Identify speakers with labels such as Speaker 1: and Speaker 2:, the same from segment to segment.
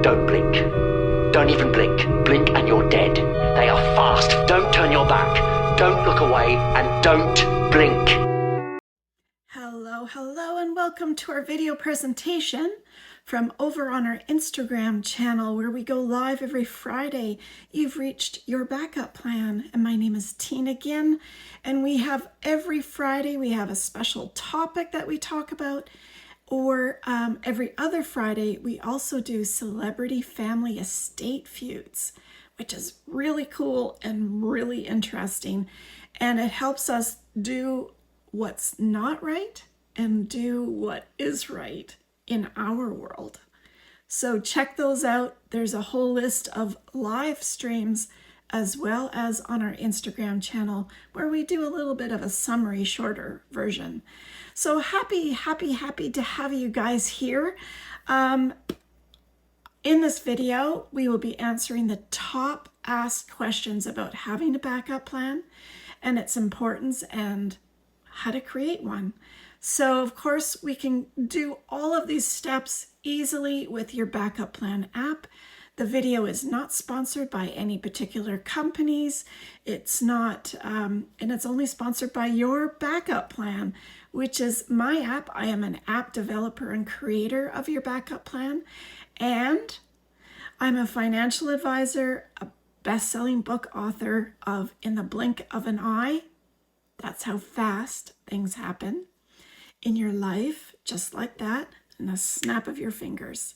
Speaker 1: Don't blink. Don't even blink. Blink and you're dead. They are fast. Don't turn your back. Don't look away and don't blink.
Speaker 2: Hello, and welcome to our video presentation from over on our Instagram channel where we go live every Friday. You've reached your backup plan, and my name is Tina again, and we have every Friday we have a special topic that we talk about, or every other Friday we also do celebrity family estate feuds, which is really cool and really interesting, and it helps us do what's not right and do what is right in our world. So check those out. There's a whole list of live streams as well as on our Instagram channel where we do a little bit of a summary, shorter version. So happy to have you guys here. In this video, we will be answering the top asked questions about having a backup plan and its importance and how to create one. So of course we can do all of these steps easily with your backup plan app. The video is not sponsored by any particular companies. It's not, and it's only sponsored by your backup plan, which is my app. I am an app developer and creator of your backup plan. And I'm a financial advisor, a best-selling book author of In the Blink of an Eye. That's how fast things happen in your life, just like that, in a snap of your fingers.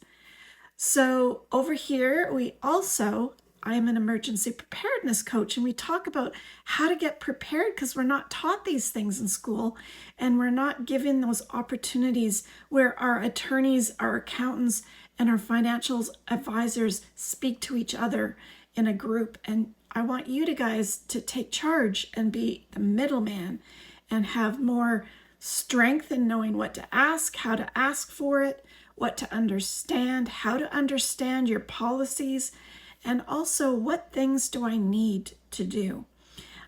Speaker 2: So over here, I am an emergency preparedness coach, and we talk about how to get prepared because we're not taught these things in school, and we're not given those opportunities where our attorneys, our accountants, and our financial advisors speak to each other in a group. And I want you guys to take charge and be the middleman and have more strength in knowing what to ask, how to ask for it, what to understand, how to understand your policies, and also what things do I need to do.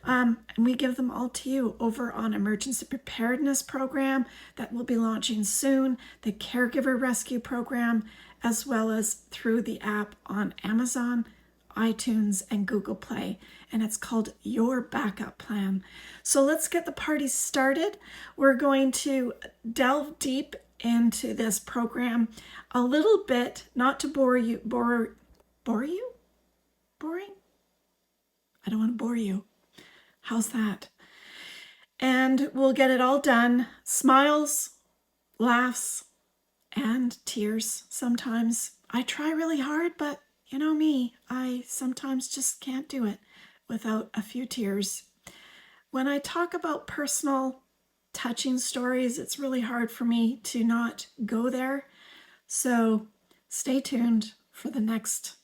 Speaker 2: And we give them all to you over on Emergency Preparedness Program that will be launching soon, the Caregiver Rescue Program, as well as through the app on Amazon, iTunes, and Google Play, and it's called Your Backup Plan. So let's get the party started. We're going to delve deep into this program a little bit, not to bore you. Boring? I don't want to bore you. How's that? And we'll get it all done. Smiles, laughs, and tears sometimes. I try really hard, but you know me, I sometimes just can't do it without a few tears. When I talk about personal, touching stories, it's really hard for me to not go there. So stay tuned for the next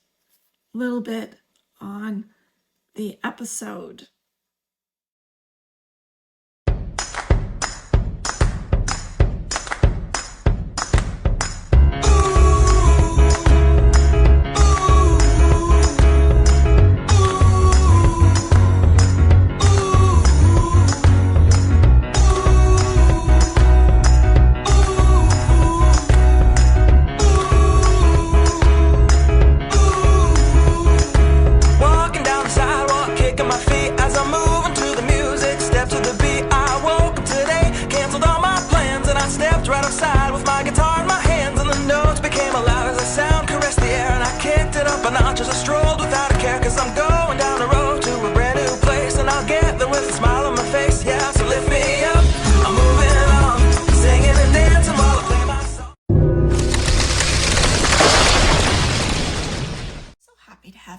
Speaker 2: little bit on the episode.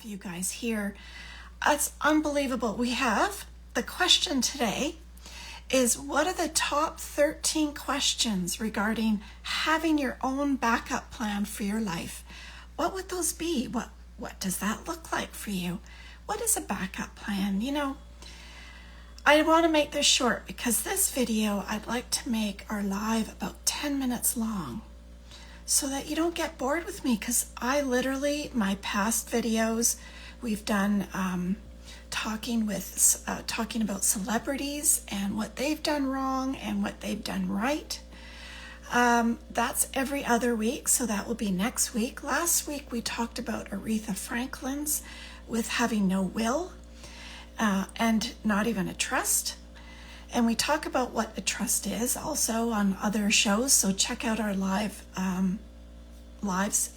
Speaker 2: You guys here. It's unbelievable. We have the question today is, what are the top 13 questions regarding having your own backup plan for your life? What would those be? What does that look like for you? What is a backup plan? You know, I want to make this short because this video I'd like to make our live about 10 minutes long, so that you don't get bored with me, because I literally, my past videos, we've done talking about celebrities and what they've done wrong and what they've done right. That's every other week, so that will be next week. Last week we talked about Aretha Franklin's with having no will and not even a trust. And we talk about what a trust is also on other shows, so check out our lives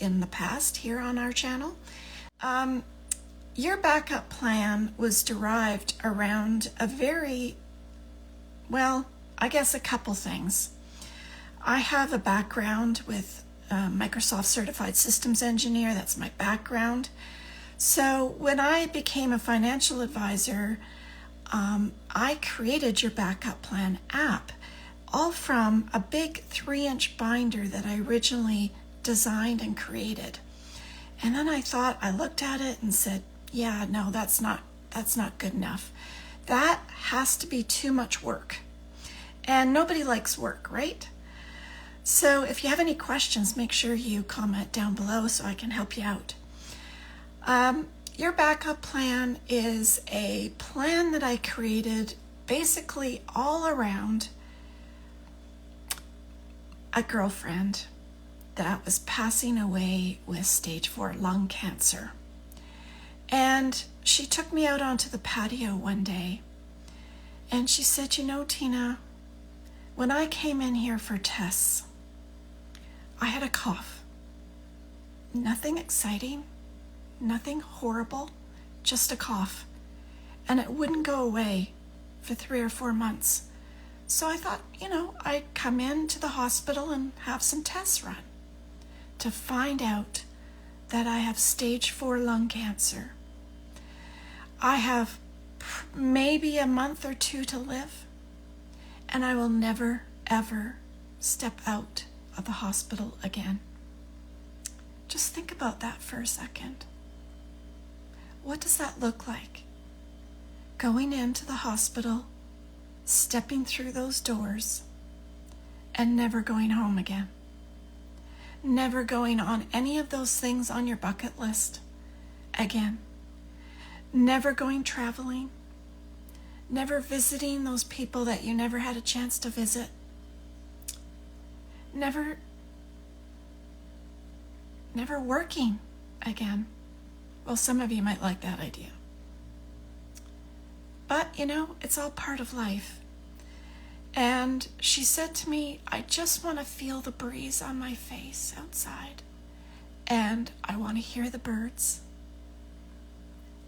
Speaker 2: in the past here on our channel. Your backup plan was derived around a a couple things. I have a background with Microsoft Certified Systems Engineer. That's my background. So when I became a financial advisor, I created your backup plan app, all from a big 3-inch binder that I originally designed and created. And then I looked at it and said, yeah, no, that's not good enough. That has to be too much work. And nobody likes work, right? So if you have any questions, make sure you comment down below so I can help you out. Your backup plan is a plan that I created basically all around a girlfriend that was passing away with stage 4 lung cancer. And she took me out onto the patio one day and she said, you know, Tina, when I came in here for tests, I had a cough. Nothing exciting, nothing horrible, just a cough. And it wouldn't go away for 3 or 4 months. So I thought, I'd come into the hospital and have some tests run to find out that I have stage 4 lung cancer. I have maybe a month or 2 to live, and I will never, ever step out of the hospital again. Just think about that for a second. What does that look like? Going into the hospital, stepping through those doors, and never going home again. Never going on any of those things on your bucket list again. Never going traveling. Never visiting those people that you never had a chance to visit. Never working again. Well, some of you might like that idea. But, it's all part of life. And she said to me, I just want to feel the breeze on my face outside. And I want to hear the birds.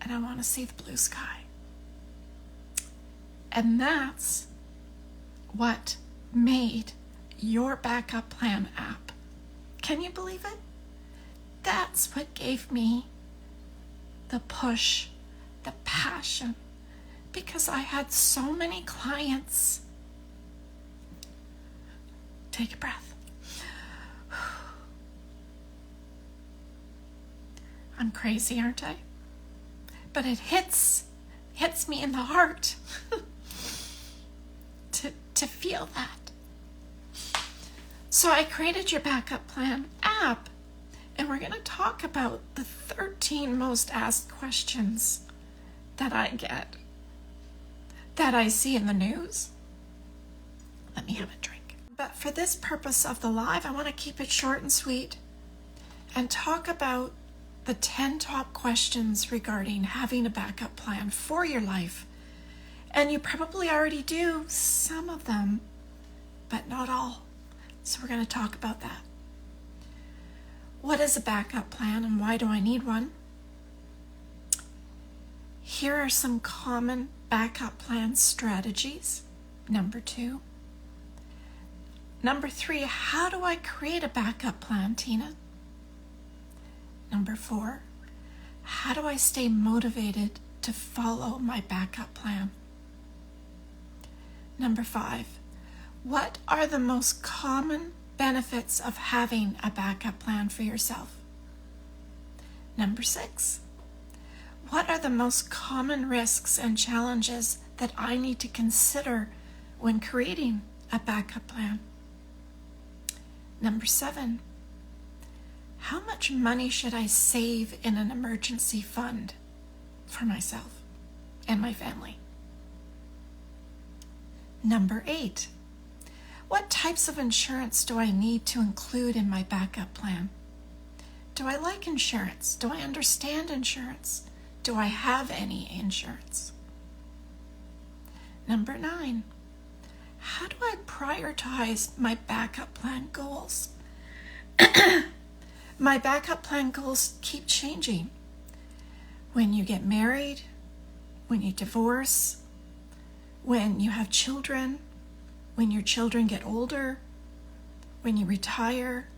Speaker 2: And I want to see the blue sky. And that's what made your backup plan app. Can you believe it? That's what gave me the push, the passion, because I had so many clients. Take a breath. I'm crazy, aren't I? But it hits me in the heart to feel that. So I created your backup plan app, and we're going to talk about the 13 most asked questions that I get, that I see in the news. Let me have a drink. But for this purpose of the live, I want to keep it short and sweet and talk about the 10 top questions regarding having a backup plan for your life. And you probably already do some of them, but not all. So we're going to talk about that. What is a backup plan and why do I need one? Here are some common backup plan strategies. Number 2. Number 3, how do I create a backup plan, Tina? Number 4, how do I stay motivated to follow my backup plan? Number 5, what are the most common benefits of having a backup plan for yourself? Number 6, what are the most common risks and challenges that I need to consider when creating a backup plan? Number 7, how much money should I save in an emergency fund for myself and my family? Number 8, What types of insurance do I need to include in my backup plan? Do I like insurance? Do I understand insurance? Do I have any insurance? Number 9, how do I prioritize my backup plan goals? My backup plan goals keep changing. When you get married, when you divorce, when you have children, when your children get older, when you retire,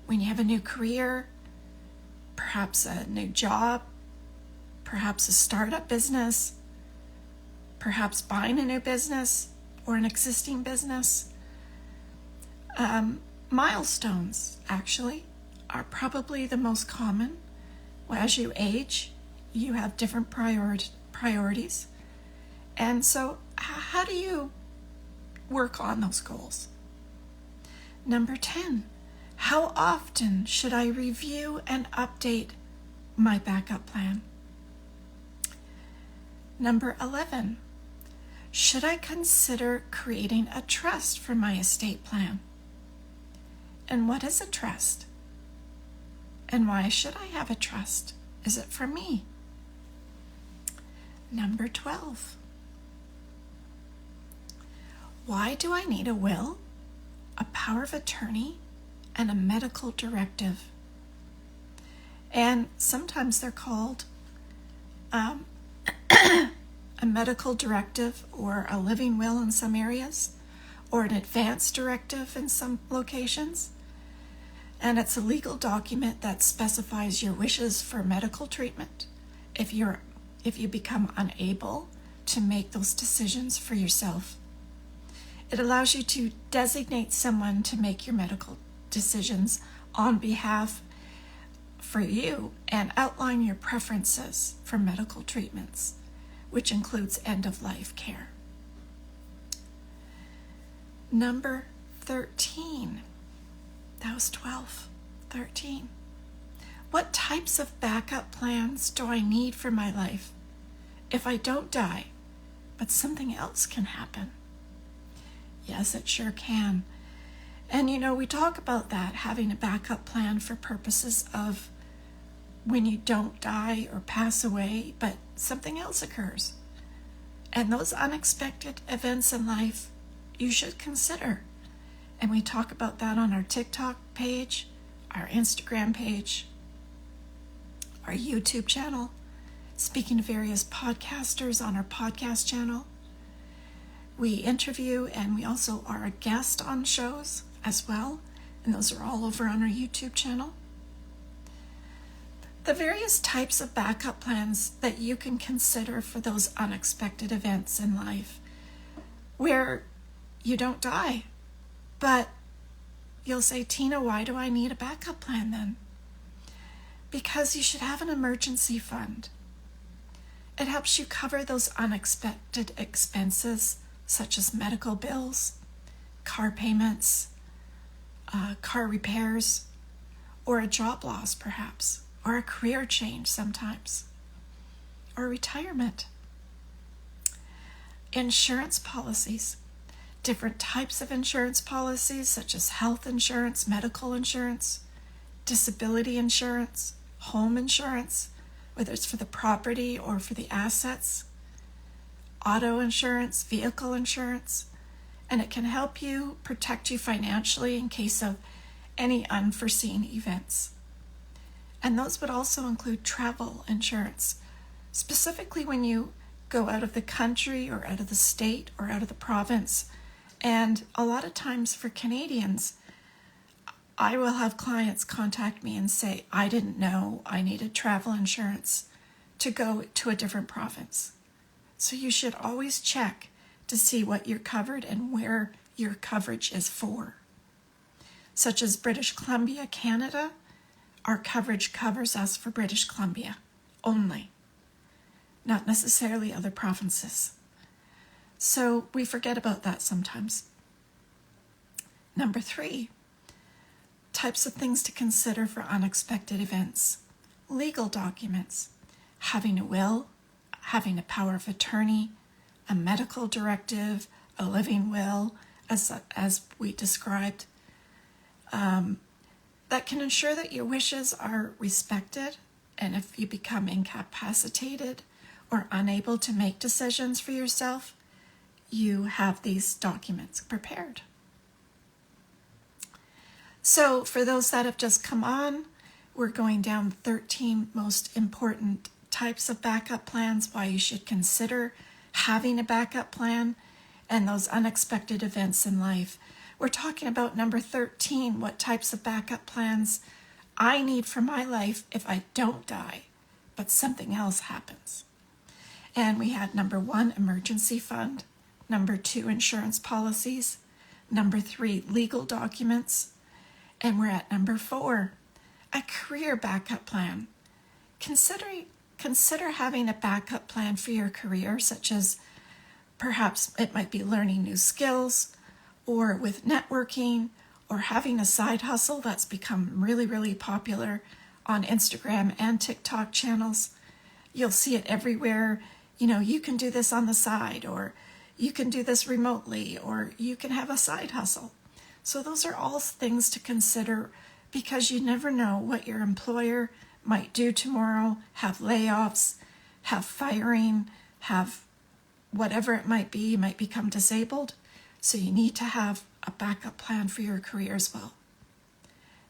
Speaker 2: when you have a new career, perhaps a new job, perhaps a startup business, perhaps buying a new business or an existing business. Milestones, actually, are probably the most common. As you age, you have different priorities. And so how do you work on those goals? Number 10, how often should I review and update my backup plan? Number 11, should I consider creating a trust for my estate plan? And what is a trust? And why should I have a trust? Is it for me? Number 12, why do I need a will, a power of attorney, and a medical directive? And sometimes they're called a medical directive or a living will in some areas, or an advance directive in some locations. And it's a legal document that specifies your wishes for medical treatment if you become unable to make those decisions for yourself. It allows you to designate someone to make your medical decisions on behalf for you and outline your preferences for medical treatments, which includes end-of-life care. Number 13. That was 12. 13. What types of backup plans do I need for my life if I don't die, but something else can happen? Yes, it sure can. And we talk about that, having a backup plan for purposes of when you don't die or pass away, but something else occurs. And those unexpected events in life you should consider. And we talk about that on our TikTok page, our Instagram page, our YouTube channel, speaking to various podcasters on our podcast channel. We interview, and we also are a guest on shows as well, and those are all over on our YouTube channel. The various types of backup plans that you can consider for those unexpected events in life where you don't die. But you'll say, Tina, why do I need a backup plan then? Because you should have an emergency fund. It helps you cover those unexpected expenses, such as medical bills, car payments, car repairs, or a job loss perhaps, or a career change sometimes, or retirement. Insurance policies. Different types of insurance policies, such as health insurance, medical insurance, disability insurance, home insurance, whether it's for the property or for the assets, auto insurance, vehicle insurance, and it can help you protect you financially in case of any unforeseen events. And those would also include travel insurance, specifically when you go out of the country or out of the state or out of the province. And a lot of times for Canadians, I will have clients contact me and say, I didn't know I needed travel insurance to go to a different province. So you should always check to see what you're covered and where your coverage is for. Such as British Columbia, Canada, our coverage covers us for British Columbia only, not necessarily other provinces. So we forget about that sometimes. Number 3, types of things to consider for unexpected events. Legal documents, having a will, having a power of attorney, a medical directive, a living will, as we described, that can ensure that your wishes are respected, and if you become incapacitated or unable to make decisions for yourself, you have these documents prepared. So for those that have just come on, we're going down 13 most important types of backup plans, why you should consider having a backup plan, and those unexpected events in life. We're talking about number 13, what types of backup plans I need for my life if I don't die, but something else happens. And we had number 1, emergency fund. Number 2, insurance policies. Number 3, legal documents. And we're at number 4, a career backup plan. Consider having a backup plan for your career, such as perhaps it might be learning new skills, or with networking, or having a side hustle that's become really, really popular on Instagram and TikTok channels. You'll see it everywhere. You know, you can do this on the side, or you can do this remotely, or you can have a side hustle. So those are all things to consider, because you never know what your employer might do tomorrow, have layoffs, have firing, have whatever it might be. You might become disabled. So you need to have a backup plan for your career as well.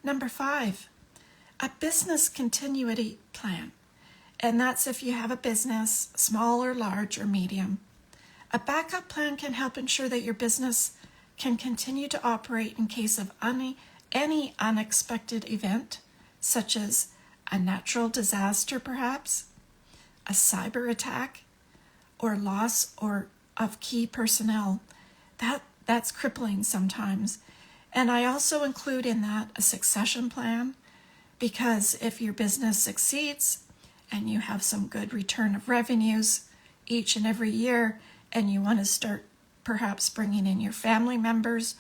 Speaker 2: Number 5, a business continuity plan. And that's if you have a business, small or large or medium. A backup plan can help ensure that your business can continue to operate in case of any unexpected event, such as a natural disaster perhaps, a cyber attack, or loss of key personnel. That's crippling sometimes. And I also include in that a succession plan, because if your business succeeds and you have some good return of revenues each and every year, and you want to start perhaps bringing in your family members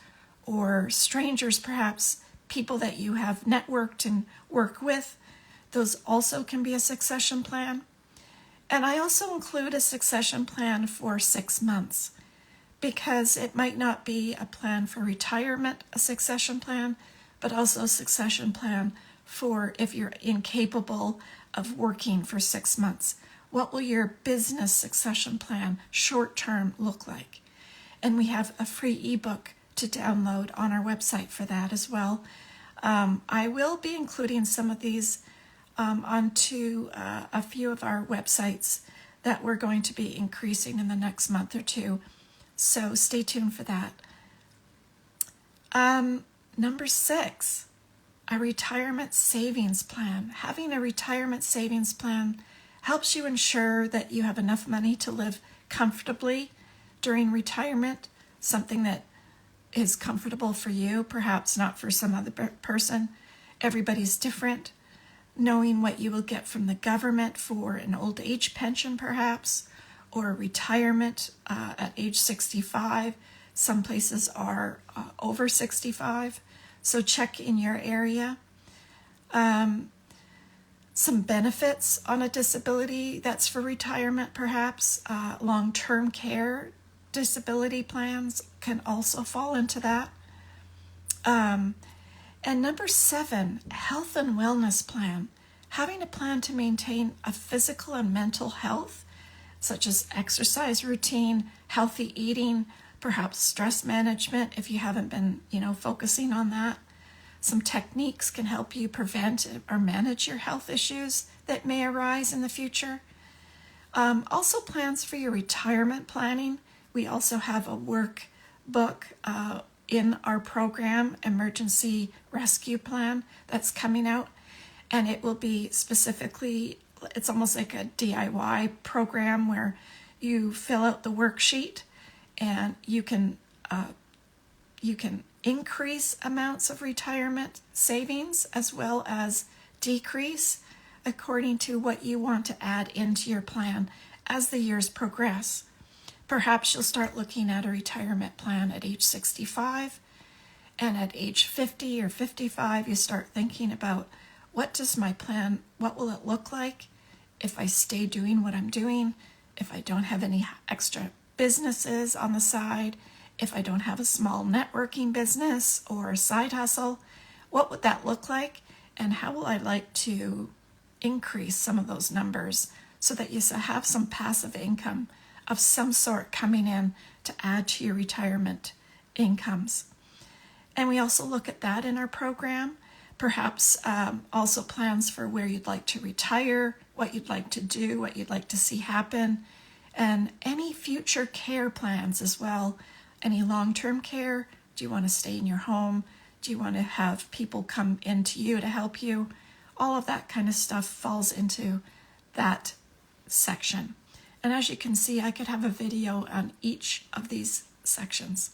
Speaker 2: or strangers, perhaps people that you have networked and work with, those also can be a succession plan. And I also include a succession plan for 6 months, because it might not be a plan for retirement, a succession plan, but also a succession plan for if you're incapable of working for 6 months. What will your business succession plan short term look like? And we have a free ebook to download on our website for that as well. I will be including some of these onto a few of our websites that we're going to be increasing in the next month or two. So stay tuned for that. Number 6, a retirement savings plan. Having a retirement savings plan helps you ensure that you have enough money to live comfortably during retirement, something that is comfortable for you, perhaps not for some other person. Everybody's different. Knowing what you will get from the government for an old age pension perhaps, or retirement at age 65. Some places are over 65, so check in your area. Some benefits on a disability that's for retirement perhaps. Long-term care disability plans can also fall into that. And number 7, health and wellness plan. Having a plan to maintain a physical and mental health, such as exercise routine, healthy eating, perhaps stress management if you haven't been, focusing on that. Some techniques can help you prevent or manage your health issues that may arise in the future. Also plans for your retirement planning. We also have a workbook in our program, Emergency Rescue Plan, that's coming out. And it will be specifically, it's almost like a DIY program where you fill out the worksheet and you can increase amounts of retirement savings as well as decrease according to what you want to add into your plan as the years progress. Perhaps you'll start looking at a retirement plan at age 65, and at age 50 or 55 you start thinking about, what will it look like if I stay doing what I'm doing, if I don't have any extra businesses on the side, if I don't have a small networking business or a side hustle, what would that look like? And how will I like to increase some of those numbers so that you have some passive income of some sort coming in to add to your retirement incomes? And we also look at that in our program. Perhaps also plans for where you'd like to retire, what you'd like to do, what you'd like to see happen, and any future care plans as well. Any long-term care? Do you want to stay in your home? Do you want to have people come into you to help you? All of that kind of stuff falls into that section. And as you can see, I could have a video on each of these sections.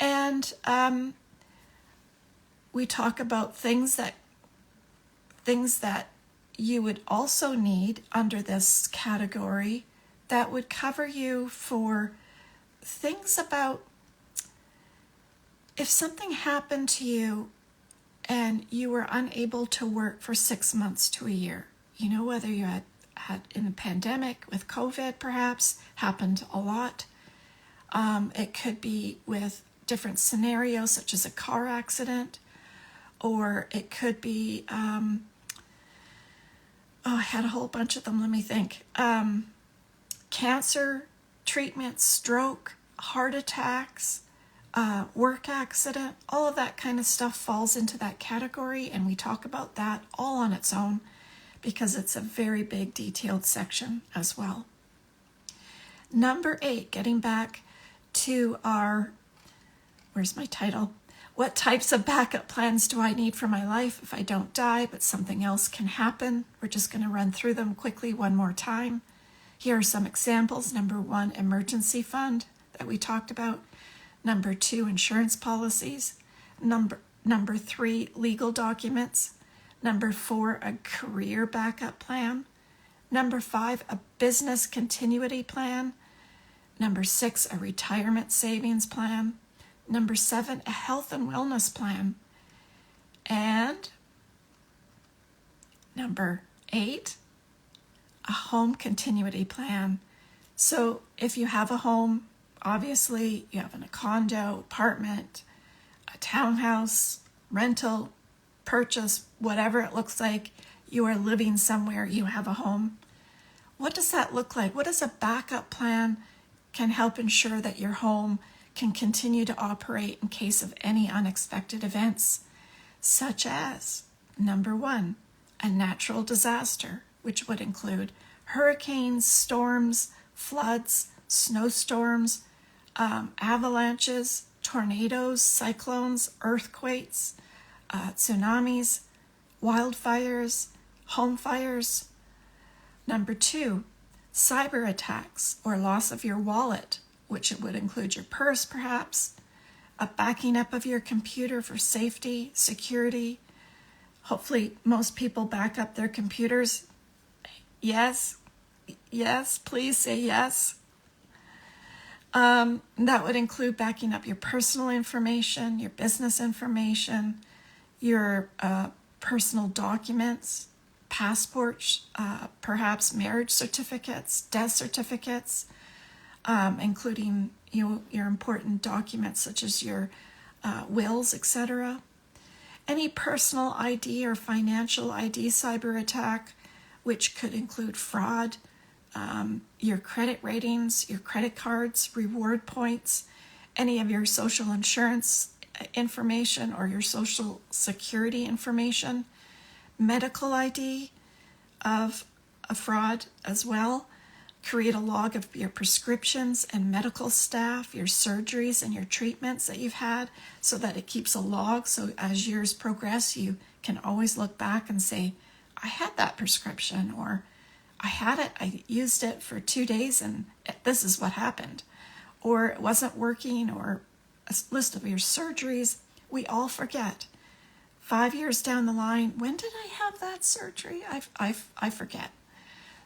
Speaker 2: And we talk about things that you would also need under this category that would cover you for things about if something happened to you and you were unable to work for 6 months to a year. You know, whether you had in the pandemic with COVID, perhaps, happened a lot. It could be with different scenarios, such as a car accident, or it could be, I had a whole bunch of them, let me think. Cancer treatment, stroke, heart attacks, work accident, all of that kind of stuff falls into that category, and we talk about that all on its own because it's a very big detailed section as well. Number 8, getting back to our, where's my title? What types of backup plans do I need for my life if I don't die, but something else can happen? We're just going to run through them quickly one more time. Here are some examples. Number 1, emergency fund that we talked about. Number 2, insurance policies. Number 3, legal documents. Number 4, a career backup plan. Number 5, a business continuity plan. Number 6, a retirement savings plan. Number 7, a health and wellness plan. And number 8, a home continuity plan. So if you have a home, obviously you have a condo, apartment, a townhouse, rental, purchase, whatever it looks like, you are living somewhere, you have a home. What does that look like? What is a backup plan can help ensure that your home can continue to operate in case of any unexpected events, such as, number 1, a natural disaster, which would include hurricanes, storms, floods, snowstorms, avalanches, tornadoes, cyclones, earthquakes, tsunamis, wildfires, home fires. Number 2, cyber attacks or loss of your wallet, which would include your purse perhaps, a backing up of your computer for safety, security. Hopefully most people back up their computers. Yes, please say yes. That would include backing up your personal information, your business information, your personal documents, passports, perhaps marriage certificates, death certificates, including your important documents such as your wills, etc. Any personal ID or financial ID cyber attack, which could include fraud, your credit ratings, your credit cards, reward points, any of your social insurance information or your social security information, medical ID of a fraud as well. Create a log of your prescriptions and medical staff, your surgeries and your treatments that you've had so that it keeps a log. So as years progress, you can always look back and say, I had that prescription, or I had it, I used it for 2 days and this is what happened. Or it wasn't working, or a list of your surgeries. We all forget. 5 years down the line, when did I have that surgery? I forget.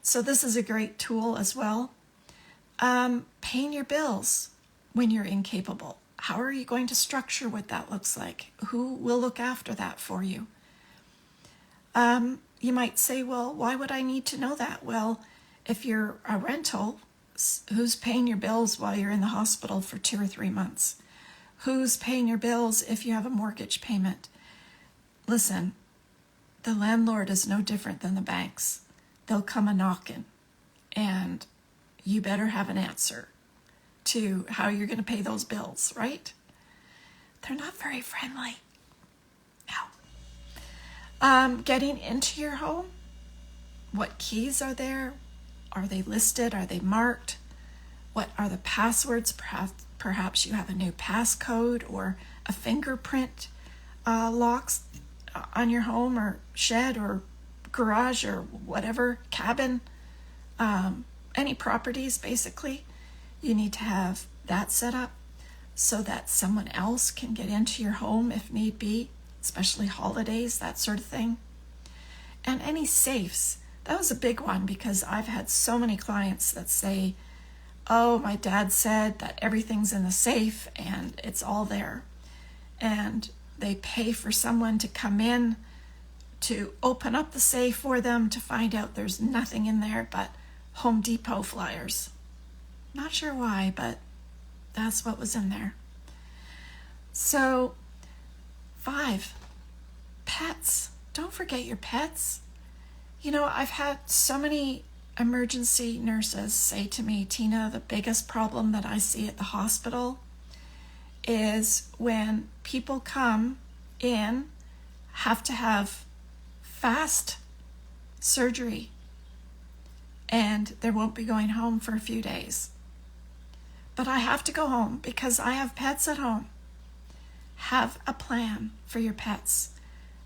Speaker 2: So this is a great tool as well. Paying your bills when you're incapable. How are you going to structure what that looks like? Who will look after that for you? You might say, well, why would I need to know that? Well, if you're a rental, Who's paying your bills while you're in the hospital for 2 or 3 months? Who's paying your bills if you have a mortgage payment? Listen, the landlord is no different than the banks. They'll come a-knocking, and you better have an answer to how you're going to pay those bills, right? They're not very friendly. No. Getting into your home, what keys are there? Are they listed? Are they marked? What are the passwords? Perhaps you have a new passcode or a fingerprint locks on your home or shed or garage or whatever, cabin, any properties basically. You need to have that set up so that someone else can get into your home if need be, especially holidays, that sort of thing. And any safes. That was a big one because I've had so many clients that say, oh, my dad said that everything's in the safe and it's all there. And they pay for someone to come in to open up the safe for them to find out there's nothing in there but Home Depot flyers. Not sure why, but that's what was in there. So, 5, pets. Don't forget your pets. You know, I've had so many emergency nurses say to me, Tina, the biggest problem that I see at the hospital is when people come in, have to have fast surgery, and they won't be going home for a few days. But I have to go home because I have pets at home. Have a plan for your pets.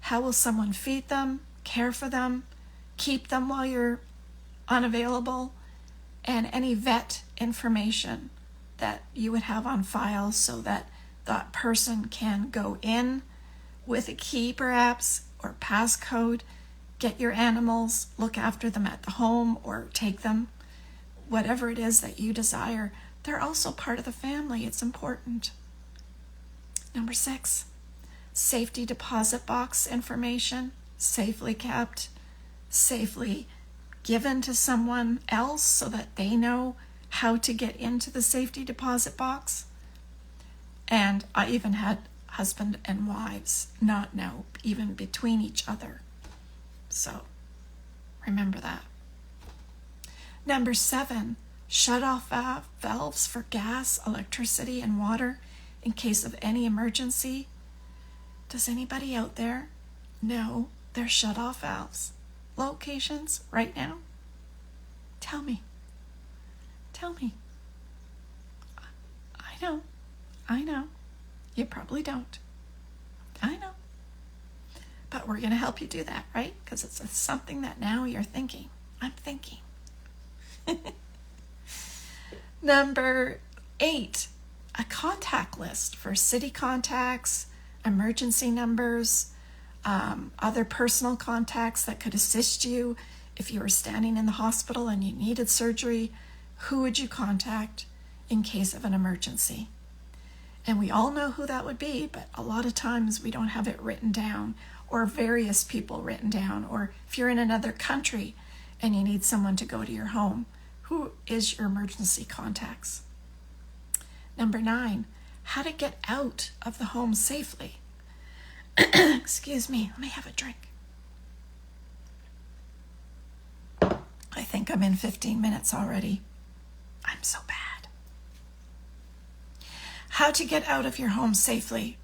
Speaker 2: How will someone feed them, care for them, keep them while you're unavailable, and any vet information that you would have on file so that that person can go in with a key perhaps or passcode, get your animals, look after them at the home or take them, whatever it is that you desire. They're also part of the family. It's important. Number 6, safety deposit box information, safely kept, safely given to someone else so that they know how to get into the safety deposit box. And I even had husband and wives not know, even between each other. So remember that. Number 7, shut off valves for gas, electricity, and water in case of any emergency. Does anybody out there know their shut off valves locations right now? Tell me. I know. You probably don't. I know. But we're going to help you do that, right? Because it's something that now you're thinking. I'm thinking. Number 8, a contact list for city contacts, emergency numbers, other personal contacts that could assist you if you were standing in the hospital and you needed surgery. Who would you contact in case of an emergency? And we all know who that would be, but a lot of times we don't have it written down, or various people written down, or if you're in another country and you need someone to go to your home, who is your emergency contacts? Number 9, how to get out of the home safely. Excuse me, let me have a drink. I think I'm in 15 minutes already. I'm so bad. How to get out of your home safely.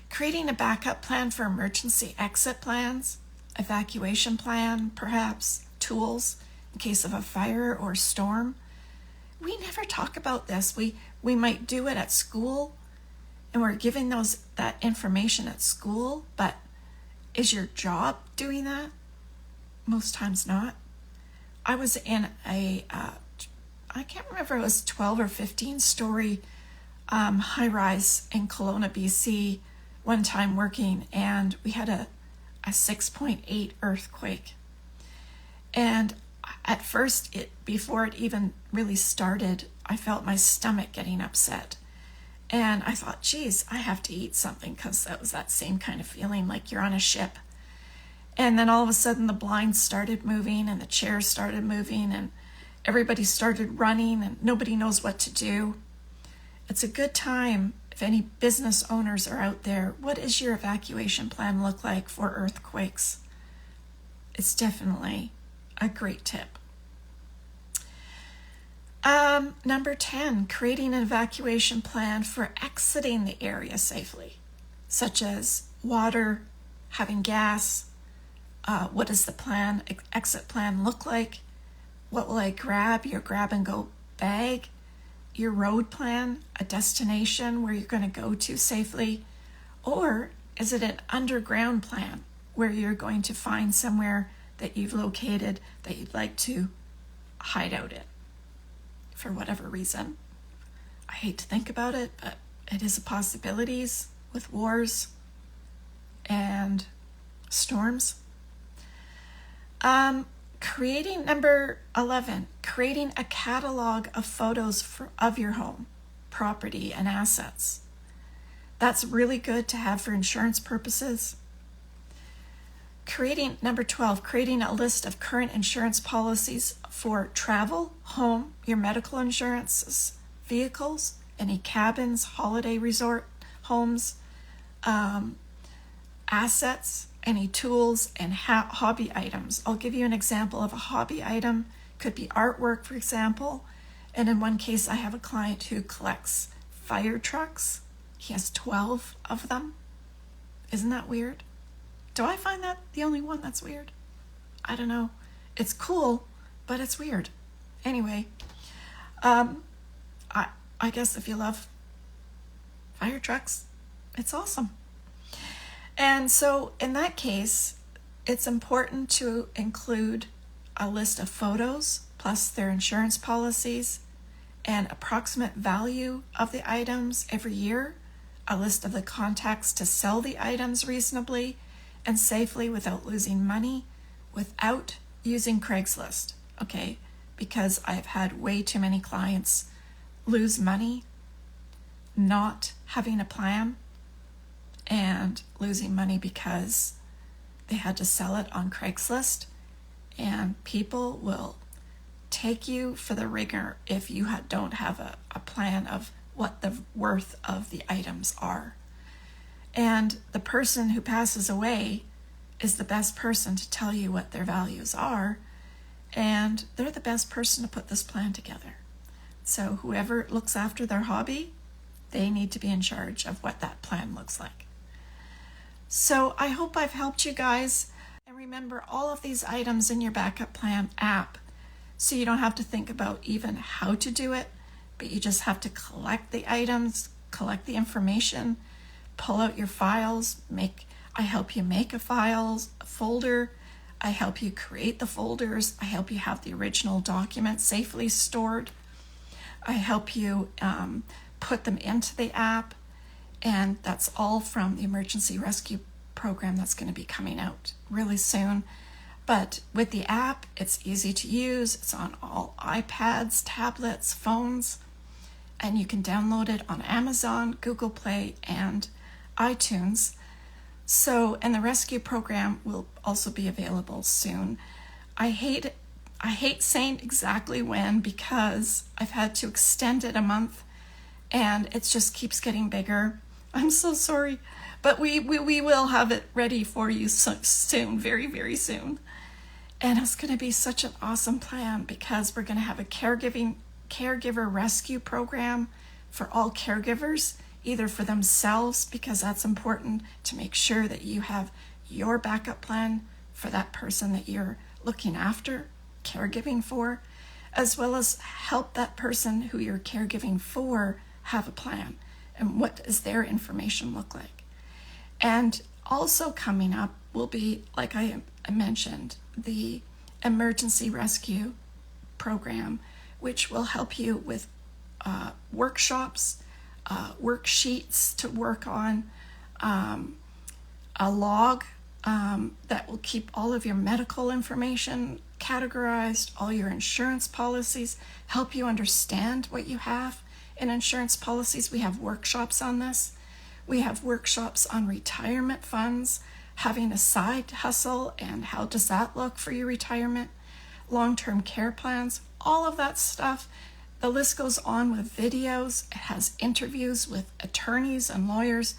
Speaker 2: Creating a backup plan for emergency exit plans, evacuation plan, perhaps tools in case of a fire or storm. We never talk about this. We might do it at school, and we're giving that information at school, but is your job doing that? Most times not. I was in I can't remember, it was 12 or 15 story high-rise in Kelowna, BC, one time working, and we had a 6.8 earthquake. And at first, before it even really started, I felt my stomach getting upset. And I thought, geez, I have to eat something, because that was that same kind of feeling like you're on a ship. And then all of a sudden the blinds started moving and the chairs started moving, and everybody started running and nobody knows what to do. It's a good time, if any business owners are out there, what does your evacuation plan look like for earthquakes? It's definitely a great tip. Number 10, creating an evacuation plan for exiting the area safely, such as water, having gas. What does the exit plan look like? What will I grab? Your grab and go bag, your road plan, a destination where you're going to go to safely, or is it an underground plan where you're going to find somewhere that you've located that you'd like to hide out in for whatever reason? I hate to think about it, but it is a possibility with wars and storms. Creating number 11, creating a catalog of photos of your home, property, and assets. That's really good to have for insurance purposes. Creating number 12, creating a list of current insurance policies for travel, home, your medical insurances, vehicles, any cabins, holiday resort homes, assets, any tools, and hobby items. I'll give you an example of a hobby item. Could be artwork, for example. And in one case, I have a client who collects fire trucks. He has 12 of them. Isn't that weird? Do I find that the only one that's weird? I don't know. It's cool, but it's weird. Anyway, I guess if you love fire trucks, it's awesome. And so in that case, it's important to include a list of photos plus their insurance policies and approximate value of the items every year, a list of the contacts to sell the items reasonably and safely without losing money, without using Craigslist, okay? Because I've had way too many clients lose money not having a plan and losing money because they had to sell it on Craigslist. And people will take you for the ringer if you don't have a plan of what the worth of the items are. And the person who passes away is the best person to tell you what their values are, and they're the best person to put this plan together. So whoever looks after their hobby, they need to be in charge of what that plan looks like. So I hope I've helped you guys. And remember all of these items in your backup plan app, so you don't have to think about even how to do it, but you just have to collect the items, collect the information, pull out your files, I help you make a folder, I help you create the folders, I help you have the original documents safely stored, I help you put them into the app, and that's all from the emergency rescue program that's going to be coming out really soon. But with the app, it's easy to use. It's on all iPads, tablets, phones, and you can download it on Amazon, Google Play, and iTunes. So, and the rescue program will also be available soon. I hate saying exactly when, because I've had to extend it a month and it just keeps getting bigger. I'm so sorry, but we will have it ready for you soon, very, very soon. And it's going to be such an awesome plan, because we're going to have a caregiver rescue program for all caregivers, either for themselves, because that's important to make sure that you have your backup plan for that person that you're looking after, caregiving for, as well as help that person who you're caregiving for have a plan. And what does their information look like? And also coming up will be, like I mentioned, the emergency rescue program, which will help you with workshops, worksheets to work on, a log that will keep all of your medical information categorized, all your insurance policies, help you understand what you have in insurance policies. We have workshops on this. We have workshops on retirement funds, having a side hustle, and how does that look for your retirement? long-term care plans, all of that stuff. The list goes on with videos. It has interviews with attorneys and lawyers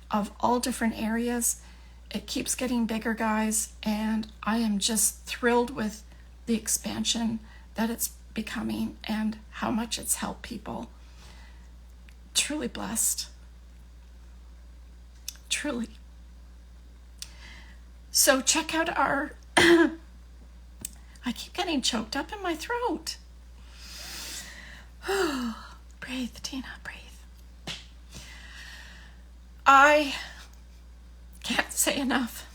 Speaker 2: of all different areas. It keeps getting bigger, guys, and I am just thrilled with the expansion that it's becoming and how much it's helped people. Truly blessed. Truly. So check out our... I keep getting choked up in my throat. Breathe, Tina, breathe. I can't say enough.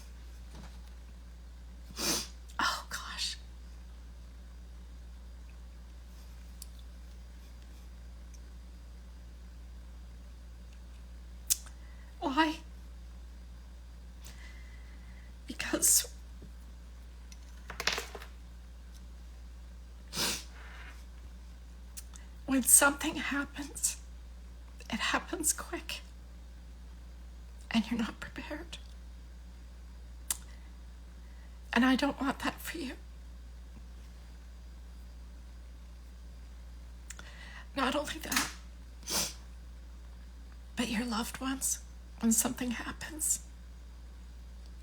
Speaker 2: Oh, gosh. Why? Because when something happens, it happens quick, and you're not prepared. And I don't want that for you. Not only that, but your loved ones, when something happens,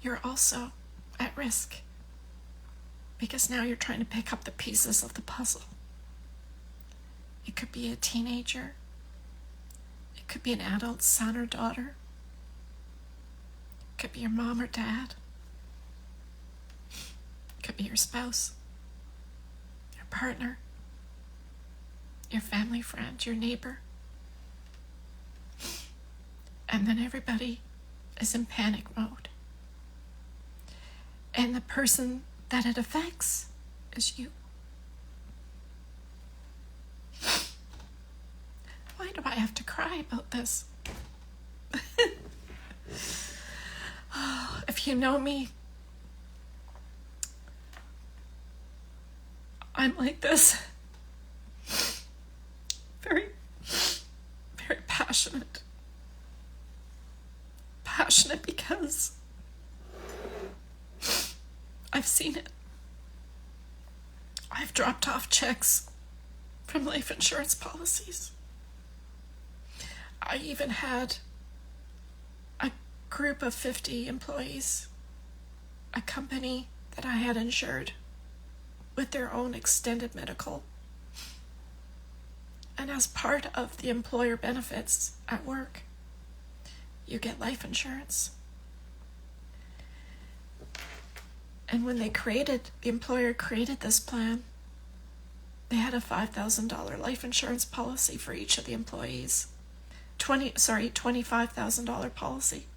Speaker 2: you're also at risk, because now you're trying to pick up the pieces of the puzzle. It could be a teenager. It could be an adult son or daughter. It could be your mom or dad. It could be your spouse, your partner, your family friend, your neighbor. And then everybody is in panic mode. And the person that it affects is you. Why do I have to cry about this? If you know me, I'm like this. Very, very passionate. Passionate because I've seen it. I've dropped off checks from life insurance policies. I even had a group of 50 employees, a company that I had insured with their own extended medical. And as part of the employer benefits at work, you get life insurance. And when the employer created this plan, they had a $5,000 life insurance policy for each of the employees. $25,000 policy.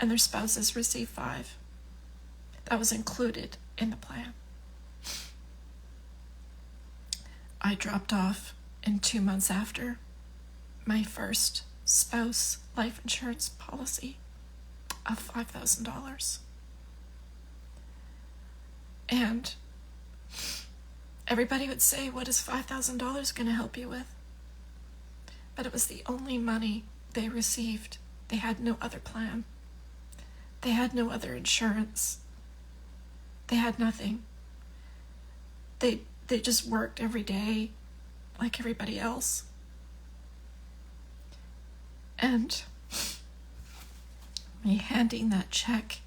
Speaker 2: And their spouses received $5,000. That was included in the plan. I dropped off in 2 months after my first spouse life insurance policy of $5,000. And everybody would say, what is $5,000 going to help you with? But it was the only money they received. They had no other plan. They had no other insurance. They had nothing. They just worked every day like everybody else. And me handing that check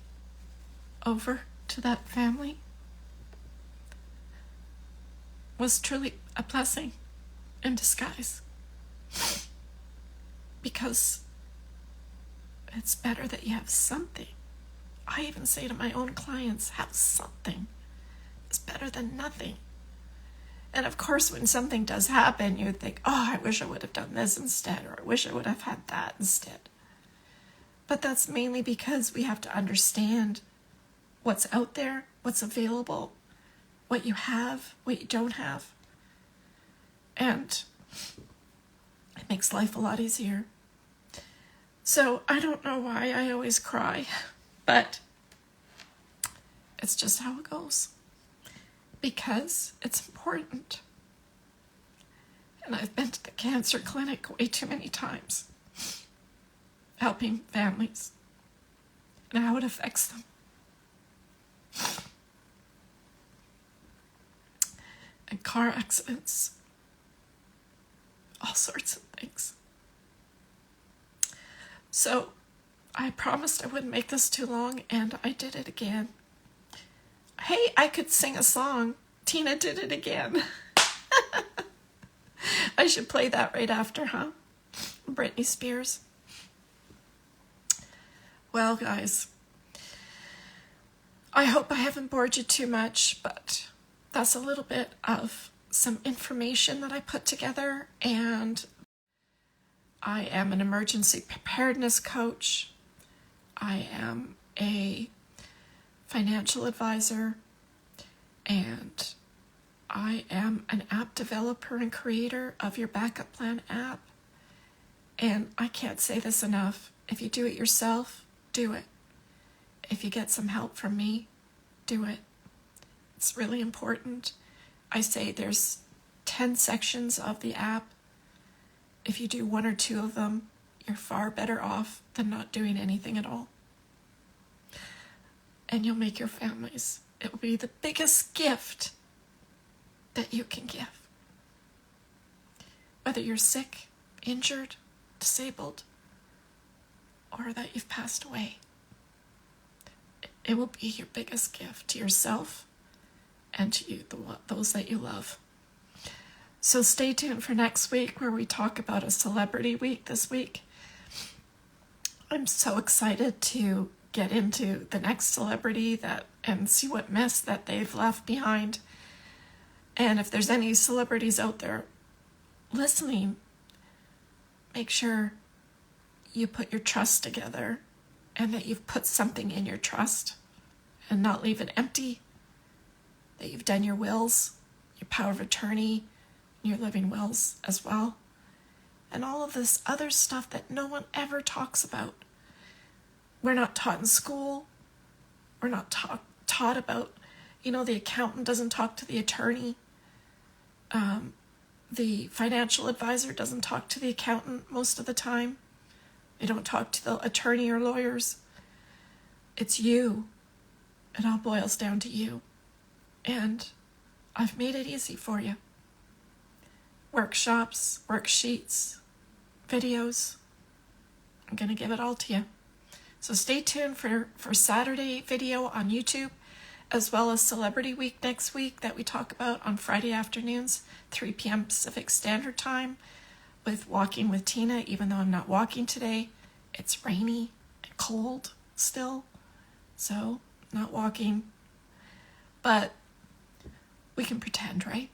Speaker 2: over to that family was truly a blessing in disguise. Because it's better that you have something. I even say to my own clients, have something. It's better than nothing. And of course, when something does happen, you think, oh, I wish I would have done this instead, or I wish I would have had that instead. But that's mainly because we have to understand what's out there, what's available, what you have, what you don't have. And it makes life a lot easier. So I don't know why I always cry, but it's just how it goes. Because it's important. And I've been to the cancer clinic way too many times, helping families and how it affects them. and car accidents, all sorts of things. So I promised I wouldn't make this too long, and I did it again. Hey, I could sing a song. Tina did it again. I should play that right after, huh? Britney Spears. Well, guys, I hope I haven't bored you too much, but that's a little bit of some information that I put together, and I am an emergency preparedness coach. I am a financial advisor, and I am an app developer and creator of your backup plan app. And I can't say this enough. If you do it yourself, do it. If you get some help from me, do it. It's really important. I say there's 10 sections of the app. If you do one or two of them, you're far better off than not doing anything at all. And you'll make your families. It will be the biggest gift that you can give. Whether you're sick, injured, disabled, or that you've passed away. It will be your biggest gift to yourself and to you, those that you love. So stay tuned for next week, where we talk about a celebrity week this week. I'm so excited to get into the next celebrity and see what mess that they've left behind. And if there's any celebrities out there listening, make sure you put your trust together and that you've put something in your trust and not leave it empty, that you've done your wills, your power of attorney, your living wills as well, and all of this other stuff that no one ever talks about. We're not taught in school. We're not taught about, the accountant doesn't talk to the attorney. The financial advisor doesn't talk to the accountant most of the time. They don't talk to the attorney or lawyers. It's you. It all boils down to you. And I've made it easy for you. Workshops, worksheets, videos. I'm going to give it all to you. So stay tuned for Saturday video on YouTube, as well as Celebrity Week next week that we talk about on Friday afternoons, 3 p.m. Pacific Standard Time, with Walking with Tina. Even though I'm not walking today, it's rainy and cold still, so not walking. But we can pretend, right?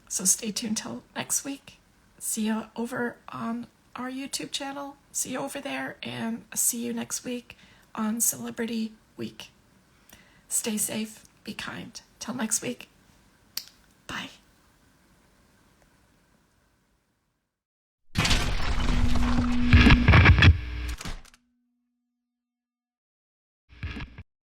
Speaker 2: So stay tuned till next week. See you over on our YouTube channel. See you over there, and see you next week on Celebrity Week. Stay safe, be kind. Till next week.